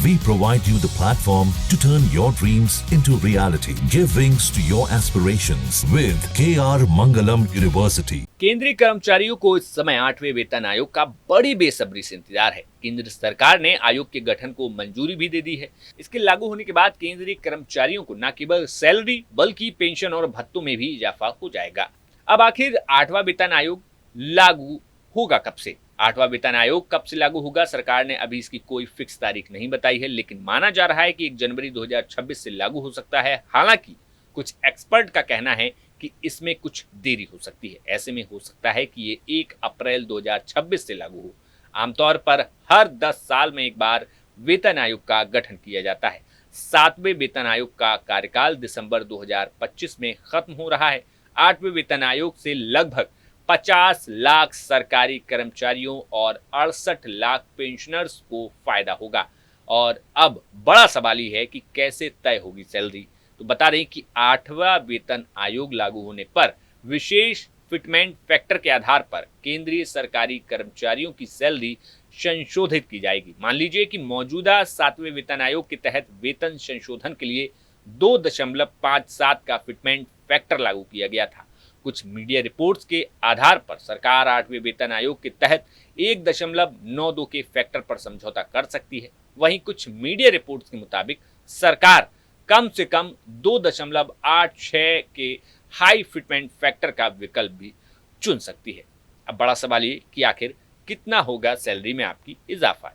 We provide you the platform to turn your dreams into reality. Give wings to your aspirations with KR Mangalam University. केंद्रीय कर्मचारियों को इस समय 8वें वेतन आयोग का बड़ी बेसब्री से इंतजार है। केंद्र सरकार ने आयोग के गठन को मंजूरी भी दे दी है। इसके लागू होने के बाद केंद्रीय कर्मचारियों को न केवल सैलरी बल्कि पेंशन और भत्तों में भी इजाफा हो जाएगा। अब आखिर 8वां वेतन आयोग लागू होगा कब से? 8वां वेतन आयोग कब से लागू होगा, सरकार ने अभी इसकी कोई फिक्स तारीख नहीं बताई है, लेकिन माना जा रहा है कि 1 जनवरी 2026 से लागू हो सकता है। हालांकि कुछ एक्सपर्ट का कहना है कि इसमें कुछ देरी हो सकती है। ऐसे में हो सकता है कि ये 1 अप्रैल 2026 से लागू हो। आमतौर पर हर 10 साल में एक बार वेतन आयोग का गठन किया जाता है। 7वें वेतन आयोग का कार्यकाल दिसंबर 2025 में खत्म हो रहा है। 8वें वेतन आयोग से लगभग 50 लाख सरकारी कर्मचारियों और 68 लाख पेंशनर्स को फायदा होगा। और अब बड़ा सवाल ये है कि कैसे तय होगी सैलरी। तो बता दें कि 8वां वेतन आयोग लागू होने पर विशेष फिटमेंट फैक्टर के आधार पर केंद्रीय सरकारी कर्मचारियों की सैलरी संशोधित की जाएगी। मान लीजिए कि मौजूदा 7वें वेतन आयोग के तहत वेतन संशोधन के लिए 2.57 का फिटमेंट फैक्टर लागू किया गया था। कुछ मीडिया रिपोर्ट्स के आधार पर सरकार 8वें वेतन आयोग के तहत 1.92 के फैक्टर पर समझौता कर सकती है। वहीं कुछ मीडिया रिपोर्ट्स के मुताबिक सरकार कम से कम 2.86 के हाई फिटमेंट फैक्टर का विकल्प भी चुन सकती है। अब बड़ा सवाल ये कि आखिर कितना होगा सैलरी में आपकी इजाफा।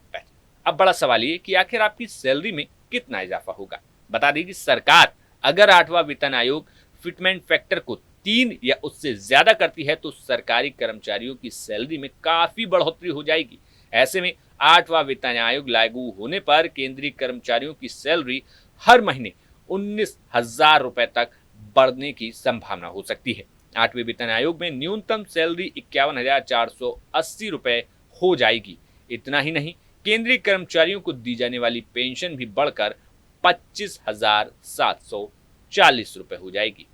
अब बड़ा सवाल ये कि आखिर आपकी सैलरी में कितना इजाफा होगा। बता दें कि सरकार अगर 8वां वेतन आयोग फिटमेंट फैक्टर को 3 या उससे ज्यादा करती है तो सरकारी कर्मचारियों की सैलरी में काफी बढ़ोतरी हो जाएगी। ऐसे में 8वां वेतन आयोग लागू होने पर केंद्रीय कर्मचारियों की सैलरी हर महीने 19,000 रुपए तक बढ़ने की संभावना हो सकती है। 8वें वेतन आयोग में न्यूनतम सैलरी 51,480 रुपए हो जाएगी। इतना ही नहीं, केंद्रीय कर्मचारियों को दी जाने वाली पेंशन भी बढ़कर 25,740 रुपए हो जाएगी।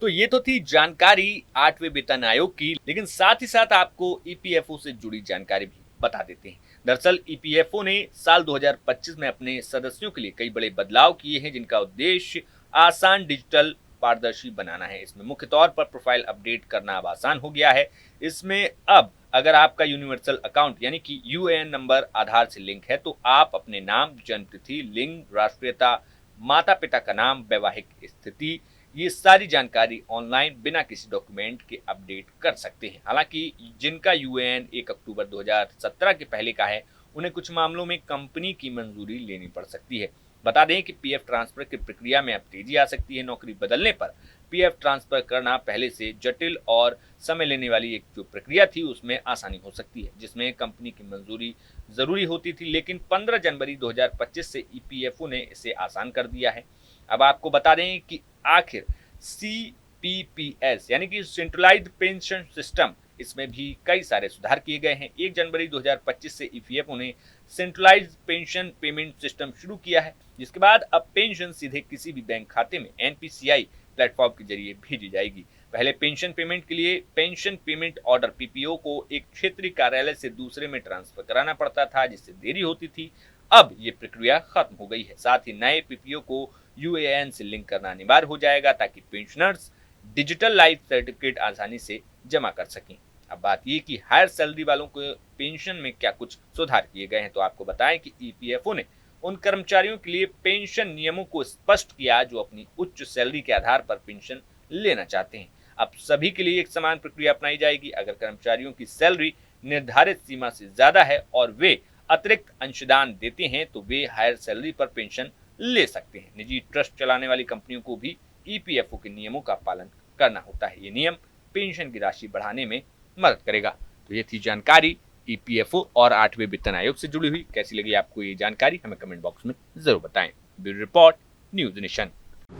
तो ये तो थी जानकारी 8वें वेतन आयोग की, लेकिन साथ ही साथ आपको ईपीएफओ से जुड़ी जानकारी भी बता देते हैं। दरअसल ईपीएफओ ने साल 2025 में अपने सदस्यों के लिए कई बड़े बदलाव किए हैं, जिनका उद्देश्य आसान, डिजिटल, पारदर्शी बनाना है। इसमें मुख्य तौर पर प्रोफाइल अपडेट करना अब आसान हो गया है। इसमें अब अगर आपका यूनिवर्सल अकाउंट यानी कि यूएएन नंबर आधार से लिंक है तो आप अपने नाम, जन्मतिथि, लिंग, राष्ट्रीयता, माता पिता का नाम, वैवाहिक स्थिति, ये सारी जानकारी ऑनलाइन बिना किसी डॉक्यूमेंट के अपडेट कर सकते हैं। हालांकि जिनका यूएएन 1 अक्टूबर 2017 के पहले का है, उन्हें कुछ मामलों में कंपनी की मंजूरी लेनी पड़ सकती है। बता दें कि पीएफ ट्रांसफर की प्रक्रिया में अब तेजी आ सकती है। नौकरी बदलने पर पीएफ ट्रांसफर करना पहले से जटिल और समय लेने वाली एक जो प्रक्रिया थी उसमें आसानी हो सकती है, जिसमें कंपनी की मंजूरी जरूरी होती थी। लेकिन 15 जनवरी 2025 से ईपीएफओ ने इसे आसान कर दिया है। अब आपको बता दें कि आखिर सीपीपीएस यानी कि सेंट्रलाइज्ड पेंशन सिस्टम, इसमें भी कई सारे सुधार किए गए हैं। 1 जनवरी 2025 से ईपीएफओ ने सेंट्रलाइज्ड पेंशन पेमेंट सिस्टम शुरू किया है, जिसके बाद अब पेंशन सीधे किसी भी बैंक खाते में एनपीसीआई प्लेटफॉर्म के जरिए भेजी जाएगी। पहले पेंशन पेमेंट के लिए पेंशन पेमेंट ऑर्डर पीपीओ को एक क्षेत्रीय कार्यालय से दूसरे में ट्रांसफर कराना पड़ता था, जिससे देरी होती थी। अब ये प्रक्रिया खत्म हो गई है। साथ ही नए पीपीओ को यूएएन से लिंक करना अनिवार्य हो जाएगा ताकि पेंशनर्स डिजिटल लाइफ सर्टिफिकेट आसानी से जमा कर सकें। अब बात ये कि हायर सैलरी वालों को पेंशन में क्या कुछ सुधार किए गए हैं, तो आपको बताएं कि ईपीएफओ ने उन कर्मचारियों के लिए पेंशन नियमों को स्पष्ट किया जो अपनी उच्च सैलरी के आधार पर पेंशन लेना चाहते हैं। अब सभी के लिए एक समान प्रक्रिया अपनाई जाएगी। अगर कर्मचारियों की सैलरी निर्धारित सीमा से ज्यादा है और वे अतिरिक्त अंशदान देते हैं तो वे हायर सैलरी पर पेंशन ले सकते हैं। निजी ट्रस्ट चलाने वाली कंपनियों को भी ईपीएफओ के नियमों का पालन करना होता है। ये नियम पेंशन की राशि बढ़ाने में मदद करेगा। तो ये थी जानकारी ईपीएफओ और 8वें वेतन आयोग से जुड़ी हुई। कैसी लगी आपको ये जानकारी, हमें कमेंट बॉक्स में जरूर बताएं। Bureau report, news nation.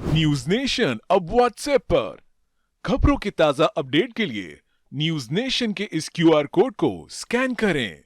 News nation अब व्हाट्सएप पर खबरों की ताजा अपडेट के लिए न्यूज नेशन के इस क्यूआर कोड को स्कैन करें